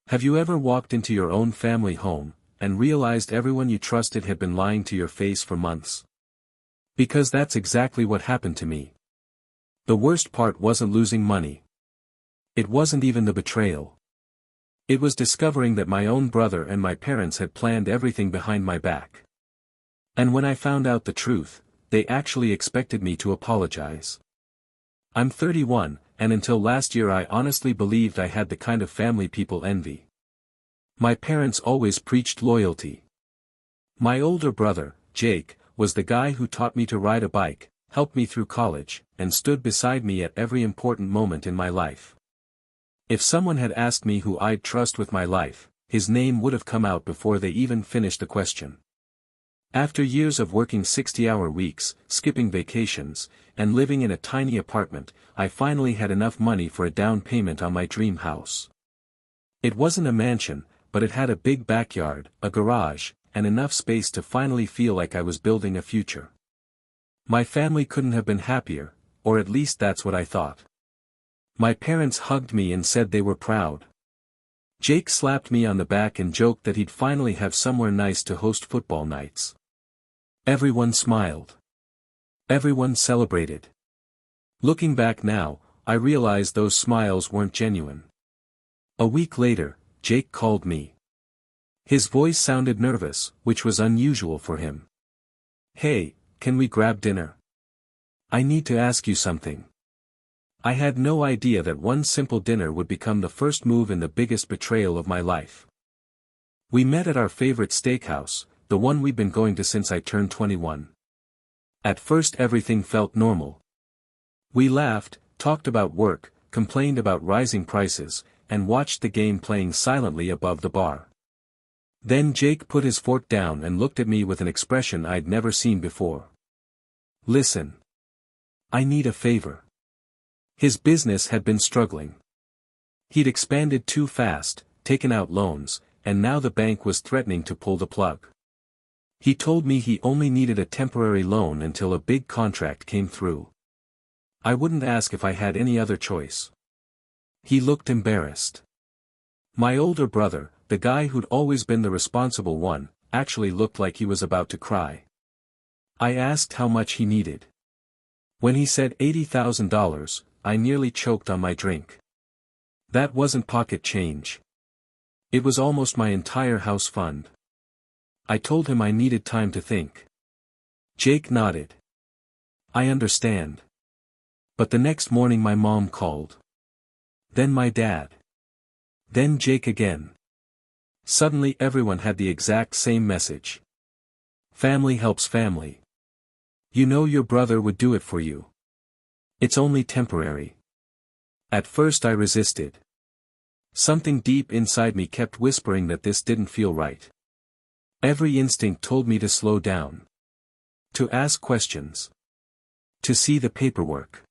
Have you ever walked into your own family home, and realized everyone you trusted had been lying to your face for months? Because that's exactly what happened to me. The worst part wasn't losing money. It wasn't even the betrayal. It was discovering that my own brother and my parents had planned everything behind my back. And when I found out the truth, they actually expected me to apologize. I'm 31, and until last year I honestly believed I had the kind of family people envy. My parents always preached loyalty. My older brother, Jake, was the guy who taught me to ride a bike, helped me through college, and stood beside me at every important moment in my life. If someone had asked me who I'd trust with my life, his name would have come out before they even finished the question. After years of working 60-hour weeks, skipping vacations, and living in a tiny apartment, I finally had enough money for a down payment on my dream house. It wasn't a mansion, but it had a big backyard, a garage, and enough space to finally feel like I was building a future. My family couldn't have been happier, or at least that's what I thought. My parents hugged me and said they were proud. Jake slapped me on the back and joked that he'd finally have somewhere nice to host football nights. Everyone smiled. Everyone celebrated. Looking back now, I realized those smiles weren't genuine. A week later, Jake called me. His voice sounded nervous, which was unusual for him. "Hey, can we grab dinner? I need to ask you something." I had no idea that one simple dinner would become the first move in the biggest betrayal of my life. We met at our favorite steakhouse, the one we'd been going to since I turned 21. At first everything felt normal. We laughed, talked about work, complained about rising prices, and watched the game playing silently above the bar. Then Jake put his fork down and looked at me with an expression I'd never seen before. "Listen. I need a favor." His business had been struggling. He'd expanded too fast, taken out loans, and now the bank was threatening to pull the plug. He told me he only needed a temporary loan until a big contract came through. I wouldn't ask if I had any other choice. He looked embarrassed. My older brother, the guy who'd always been the responsible one, actually looked like he was about to cry. I asked how much he needed. When he said $80,000, I nearly choked on my drink. That wasn't pocket change. It was almost my entire house fund. I told him I needed time to think. Jake nodded. "I understand." But the next morning my mom called. Then my dad. Then Jake again. Suddenly everyone had the exact same message. Family helps family. You know your brother would do it for you. It's only temporary. At first I resisted. Something deep inside me kept whispering that this didn't feel right. Every instinct told me to slow down. To ask questions. To see the paperwork.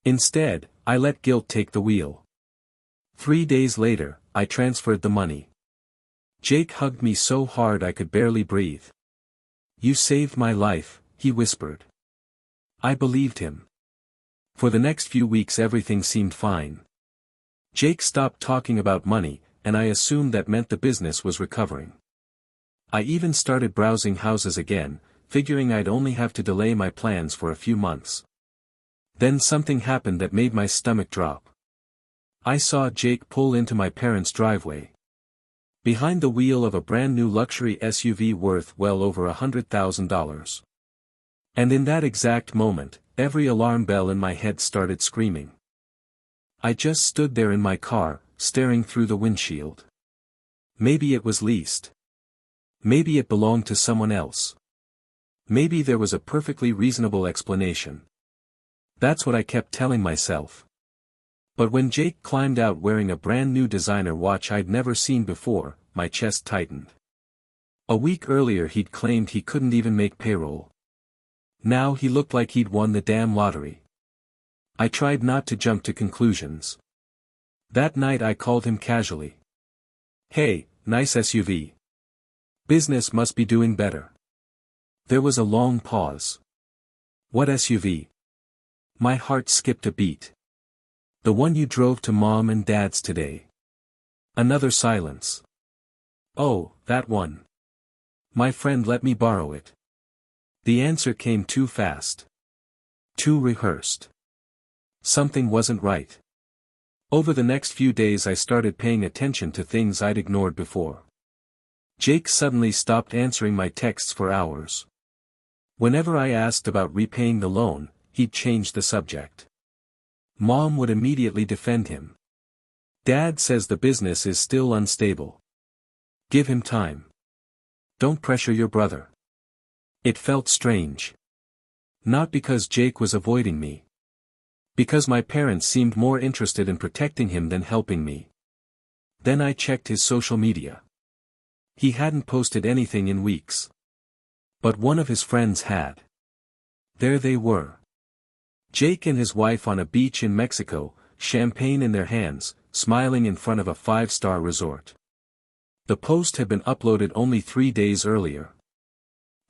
Instead, I let guilt take the wheel. 3 days later, I transferred the money. Jake hugged me so hard I could barely breathe. "You saved my life," he whispered. I believed him. For the next few weeks everything seemed fine. Jake stopped talking about money, and I assumed that meant the business was recovering. I even started browsing houses again, figuring I'd only have to delay my plans for a few months. Then something happened that made my stomach drop. I saw Jake pull into my parents' driveway. Behind the wheel of a brand new luxury SUV worth well over $100,000. And in that exact moment, every alarm bell in my head started screaming. I just stood there in my car, staring through the windshield. Maybe it was leased. Maybe it belonged to someone else. Maybe there was a perfectly reasonable explanation. That's what I kept telling myself. But when Jake climbed out wearing a brand new designer watch I'd never seen before, my chest tightened. A week earlier he'd claimed he couldn't even make payroll. Now he looked like he'd won the damn lottery. I tried not to jump to conclusions. That night I called him casually. "Hey, nice SUV. Business must be doing better." There was a long pause. "What SUV?" My heart skipped a beat. "The one you drove to Mom and Dad's today." Another silence. Oh, that one. My friend let me borrow it. The answer came too fast. Too rehearsed. Something wasn't right. Over the next few days I started paying attention to things I'd ignored before. Jake suddenly stopped answering my texts for hours. Whenever I asked about repaying the loan, he'd change the subject. Mom would immediately defend him. Dad says the business is still unstable. Give him time. Don't pressure your brother. It felt strange. Not because Jake was avoiding me. Because my parents seemed more interested in protecting him than helping me. Then I checked his social media. He hadn't posted anything in weeks. But one of his friends had. There they were. Jake and his wife on a beach in Mexico, champagne in their hands, smiling in front of a 5-star resort. The post had been uploaded only 3 days earlier.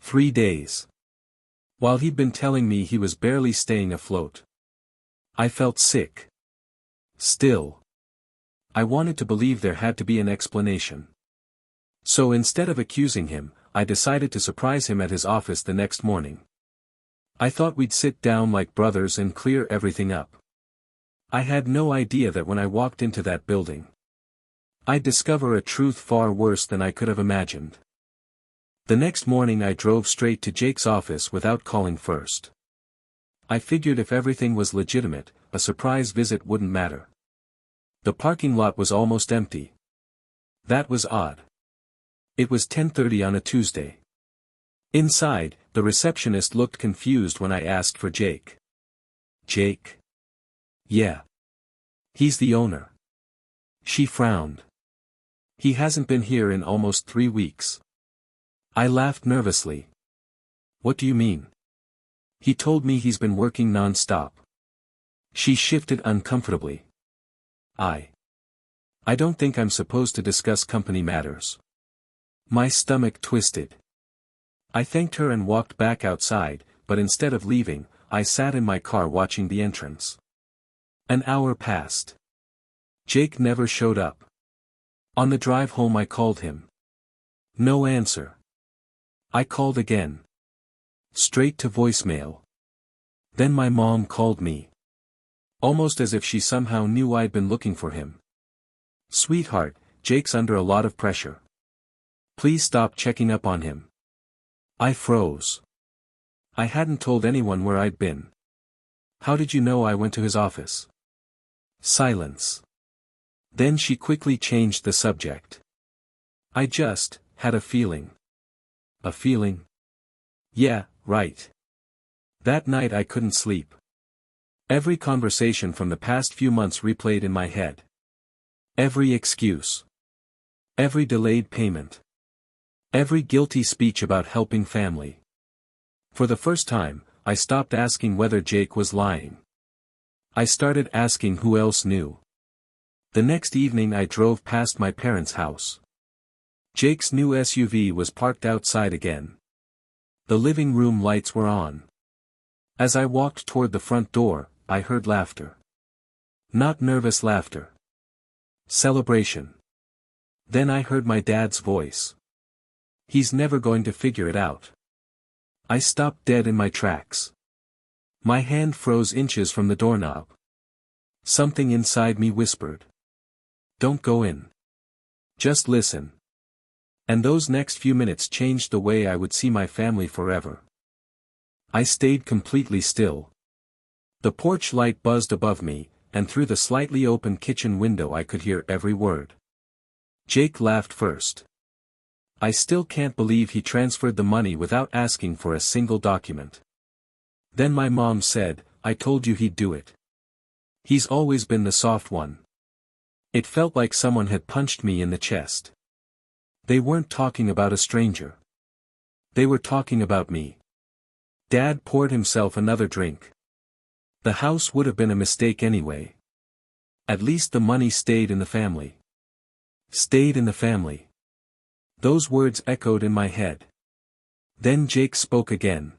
3 days. While he'd been telling me he was barely staying afloat. I felt sick. Still. I wanted to believe there had to be an explanation. So instead of accusing him, I decided to surprise him at his office the next morning. I thought we'd sit down like brothers and clear everything up. I had no idea that when I walked into that building, I'd discover a truth far worse than I could have imagined. The next morning I drove straight to Jake's office without calling first. I figured if everything was legitimate, a surprise visit wouldn't matter. The parking lot was almost empty. That was odd. It was 10:30 on a Tuesday. Inside, the receptionist looked confused when I asked for Jake. Jake? Yeah. He's the owner. She frowned. He hasn't been here in almost 3 weeks. I laughed nervously. What do you mean? He told me he's been working non-stop. She shifted uncomfortably. I don't think I'm supposed to discuss company matters. My stomach twisted. I thanked her and walked back outside, but instead of leaving, I sat in my car watching the entrance. An hour passed. Jake never showed up. On the drive home I called him. No answer. I called again. Straight to voicemail. Then my mom called me. Almost as if she somehow knew I'd been looking for him. Sweetheart, Jake's under a lot of pressure. Please stop checking up on him. I froze. I hadn't told anyone where I'd been. How did you know I went to his office? Silence. Then she quickly changed the subject. I just had a feeling. A feeling? Yeah, right. That night I couldn't sleep. Every conversation from the past few months replayed in my head. Every excuse. Every delayed payment. Every guilty speech about helping family. For the first time, I stopped asking whether Jake was lying. I started asking who else knew. The next evening I drove past my parents' house. Jake's new SUV was parked outside again. The living room lights were on. As I walked toward the front door, I heard laughter. Not nervous laughter. Celebration. Then I heard my dad's voice. He's never going to figure it out. I stopped dead in my tracks. My hand froze inches from the doorknob. Something inside me whispered. Don't go in. Just listen. And those next few minutes changed the way I would see my family forever. I stayed completely still. The porch light buzzed above me, and through the slightly open kitchen window I could hear every word. Jake laughed first. I still can't believe he transferred the money without asking for a single document. Then my mom said, I told you he'd do it. He's always been the soft one. It felt like someone had punched me in the chest. They weren't talking about a stranger. They were talking about me. Dad poured himself another drink. The house would have been a mistake anyway. At least the money stayed in the family. Stayed in the family. Those words echoed in my head. Then Jake spoke again.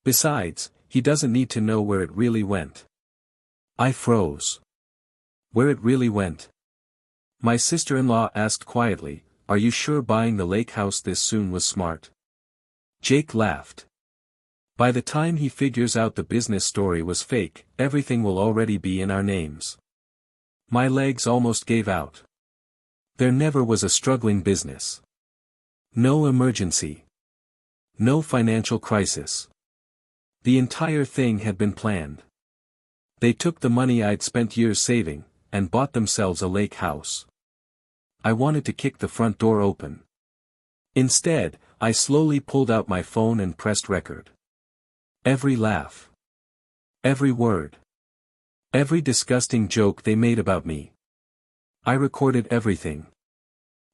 Besides, he doesn't need to know where it really went. I froze. Where it really went? My sister-in-law asked quietly, "Are you sure buying the lake house this soon was smart?" Jake laughed. "By the time he figures out the business story was fake, everything will already be in our names." My legs almost gave out. There never was a struggling business. No emergency. No financial crisis. The entire thing had been planned. They took the money I'd spent years saving, and bought themselves a lake house. I wanted to kick the front door open. Instead, I slowly pulled out my phone and pressed record. Every laugh. Every word. Every disgusting joke they made about me. I recorded everything.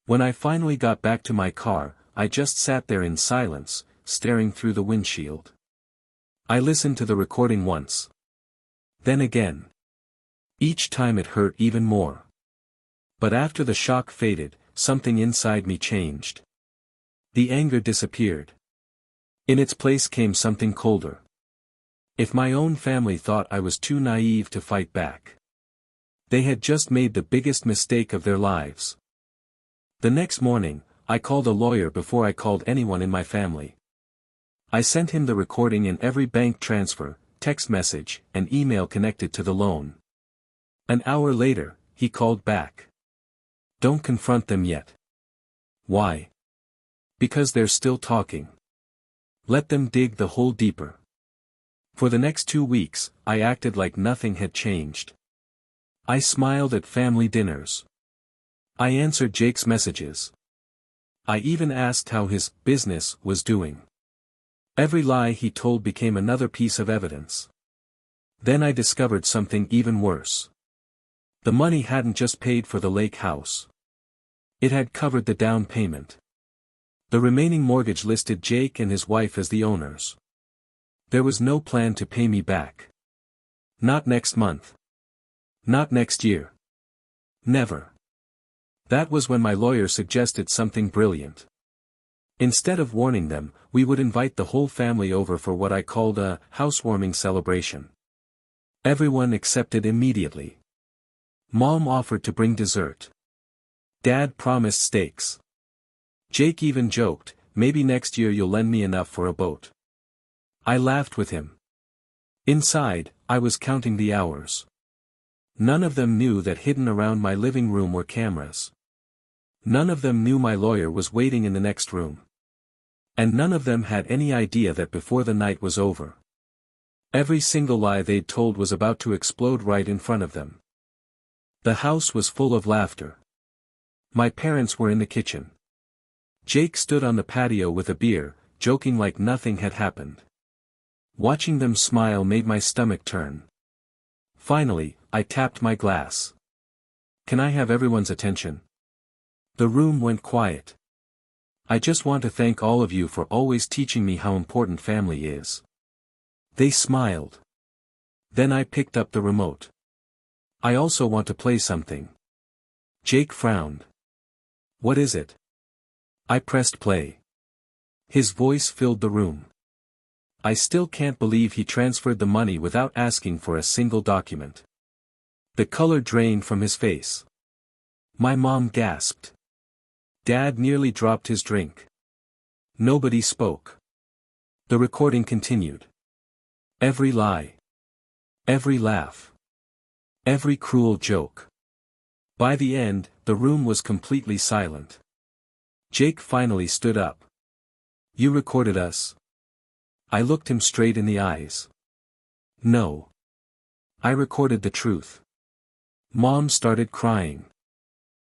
When I finally got back to my car, I just sat there in silence, staring through the windshield. I listened to the recording once. Then again. Each time it hurt even more. But after the shock faded, something inside me changed. The anger disappeared. In its place came something colder. If my own family thought I was too naive to fight back, they had just made the biggest mistake of their lives. The next morning, I called a lawyer before I called anyone in my family. I sent him the recording and every bank transfer, text message, and email connected to the loan. An hour later, he called back. "Don't confront them yet." "Why?" "Because they're still talking. Let them dig the hole deeper." For the next 2 weeks, I acted like nothing had changed. I smiled at family dinners. I answered Jake's messages. I even asked how his business was doing. Every lie he told became another piece of evidence. Then I discovered something even worse. The money hadn't just paid for the lake house. It had covered the down payment. The remaining mortgage listed Jake and his wife as the owners. There was no plan to pay me back. Not next month. Not next year. Never. That was when my lawyer suggested something brilliant. Instead of warning them, we would invite the whole family over for what I called a housewarming celebration. Everyone accepted immediately. Mom offered to bring dessert. Dad promised steaks. Jake even joked, "Maybe next year you'll lend me enough for a boat." I laughed with him. Inside, I was counting the hours. None of them knew that hidden around my living room were cameras. None of them knew my lawyer was waiting in the next room. And none of them had any idea that before the night was over, every single lie they'd told was about to explode right in front of them. The house was full of laughter. My parents were in the kitchen. Jake stood on the patio with a beer, joking like nothing had happened. Watching them smile made my stomach turn. Finally, I tapped my glass. "Can I have everyone's attention?" The room went quiet. "I just want to thank all of you for always teaching me how important family is." They smiled. Then I picked up the remote. "I also want to play something." Jake frowned. "What is it?" I pressed play. His voice filled the room. I still can't believe he transferred the money without asking for a single document. The color drained from his face. My mom gasped. Dad nearly dropped his drink. Nobody spoke. The recording continued. Every lie. Every laugh. Every cruel joke. By the end, the room was completely silent. Jake finally stood up. "You recorded us?" I looked him straight in the eyes. "No. I recorded the truth." Mom started crying.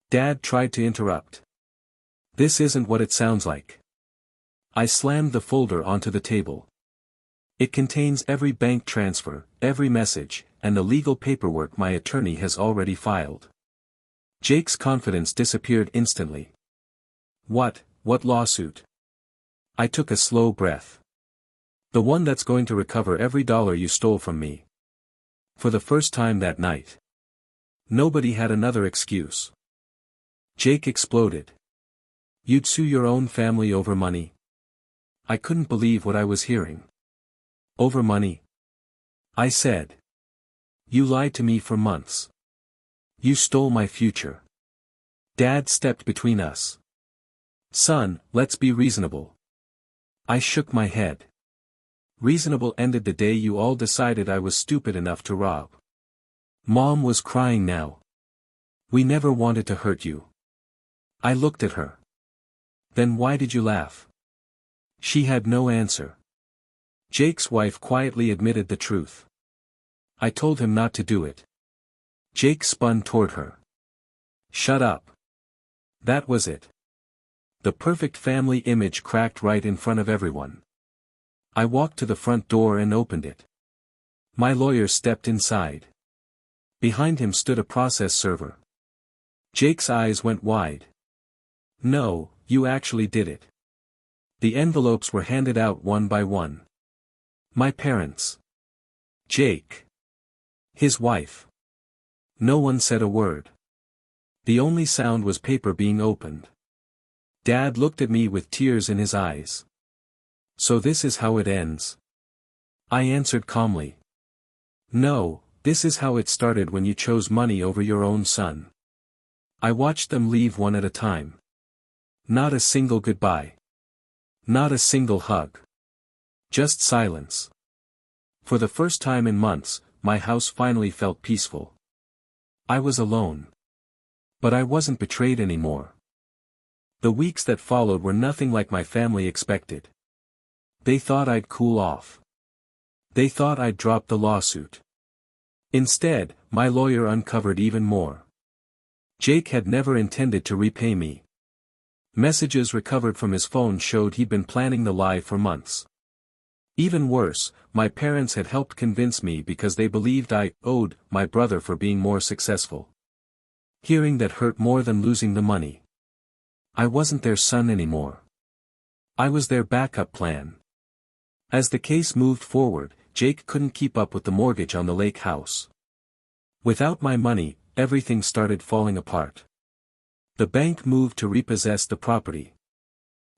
Dad tried to interrupt. "This isn't what it sounds like." I slammed the folder onto the table. "It contains every bank transfer, every message, and the legal paperwork my attorney has already filed." Jake's confidence disappeared instantly. What lawsuit?" I took a slow breath. "The one that's going to recover every dollar you stole from me." For the first time that night, nobody had another excuse. Jake exploded. "You'd sue your own family over money?" I couldn't believe what I was hearing. "Over money?" I said. "You lied to me for months. You stole my future. Dad stepped between us. Son, let's be reasonable. I shook my head. Reasonable ended the day you all decided I was stupid enough to rob. Mom was crying now. We never wanted to hurt you. I looked at her. Then why did you laugh? She had no answer. Jake's wife quietly admitted the truth. I told him not to do it. Jake spun toward her. Shut up. That was it. The perfect family image cracked right in front of everyone. I walked to the front door and opened it. My lawyer stepped inside. Behind him stood a process server. Jake's eyes went wide. No, you actually did it. The envelopes were handed out one by one. My parents. Jake. His wife. No one said a word. The only sound was paper being opened. Dad looked at me with tears in his eyes. So this is how it ends? I answered calmly. No, this is how it started when you chose money over your own son. I watched them leave one at a time. Not a single goodbye. Not a single hug. Just silence. For the first time in months, my house finally felt peaceful. I was alone. But I wasn't betrayed anymore. The weeks that followed were nothing like my family expected. They thought I'd cool off. They thought I'd drop the lawsuit. Instead, my lawyer uncovered even more. Jake had never intended to repay me. Messages recovered from his phone showed he'd been planning the lie for months. Even worse, my parents had helped convince me because they believed I owed my brother for being more successful. Hearing that hurt more than losing the money. I wasn't their son anymore. I was their backup plan. As the case moved forward, Jake couldn't keep up with the mortgage on the lake house. Without my money, everything started falling apart. The bank moved to repossess the property.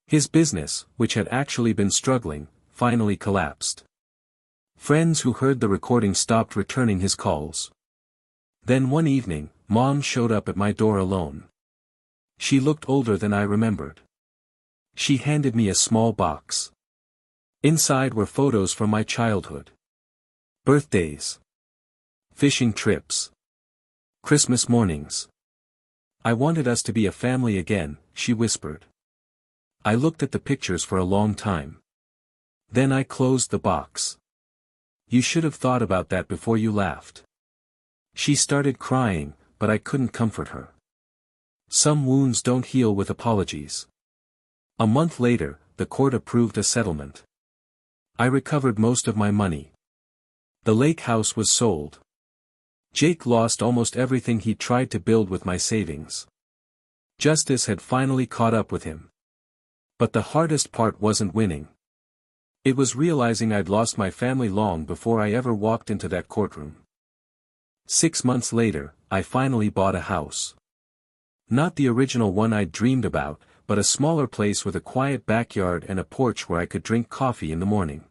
His business, which had actually been struggling, finally collapsed. Friends who heard the recording stopped returning his calls. Then one evening, Mom showed up at my door alone. She looked older than I remembered. She handed me a small box. Inside were photos from my childhood. Birthdays. Fishing trips. Christmas mornings. I wanted us to be a family again, she whispered. I looked at the pictures for a long time. Then I closed the box. You should have thought about that before you laughed. She started crying, but I couldn't comfort her. Some wounds don't heal with apologies. A month later, the court approved a settlement. I recovered most of my money. The lake house was sold. Jake lost almost everything he tried to build with my savings. Justice had finally caught up with him. But the hardest part wasn't winning. It was realizing I'd lost my family long before I ever walked into that courtroom. 6 months later, I finally bought a house. Not the original one I'd dreamed about, but a smaller place with a quiet backyard and a porch where I could drink coffee in the morning.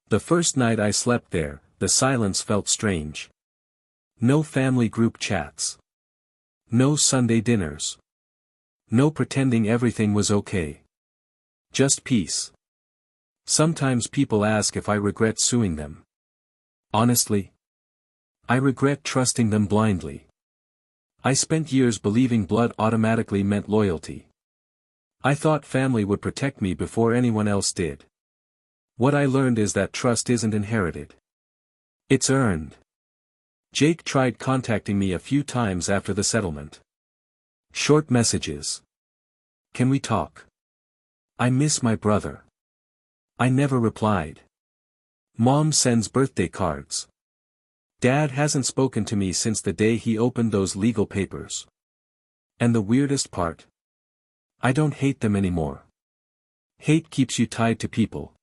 The first night I slept there, the silence felt strange. No family group chats. No Sunday dinners. No pretending everything was okay. Just peace. Sometimes people ask if I regret suing them. Honestly, I regret trusting them blindly. I spent years believing blood automatically meant loyalty. I thought family would protect me before anyone else did. What I learned is that trust isn't inherited. It's earned. Jake tried contacting me a few times after the settlement. Short messages. Can we talk? I miss my brother. I never replied. Mom sends birthday cards. Dad hasn't spoken to me since the day he opened those legal papers. And the weirdest part? I don't hate them anymore. Hate keeps you tied to people.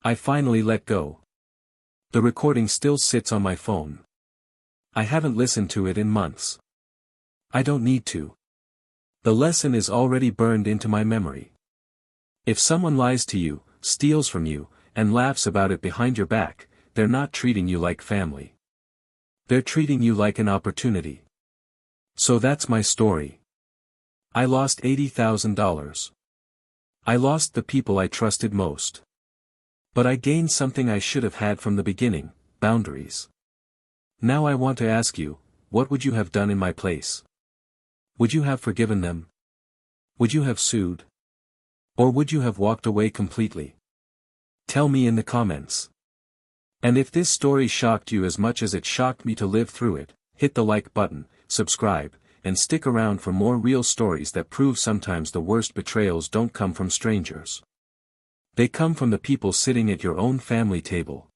I finally let go. The recording still sits on my phone. I haven't listened to it in months. I don't need to. The lesson is already burned into my memory. If someone lies to you, steals from you, and laughs about it behind your back, they're not treating you like family. They're treating you like an opportunity. So that's my story. I lost $80,000. I lost the people I trusted most. But I gained something I should have had from the beginning: boundaries. Now I want to ask you, what would you have done in my place? Would you have forgiven them? Would you have sued? Or would you have walked away completely? Tell me in the comments. And if this story shocked you as much as it shocked me to live through it, hit the like button, subscribe, and stick around for more real stories that prove sometimes the worst betrayals don't come from strangers. They come from the people sitting at your own family table.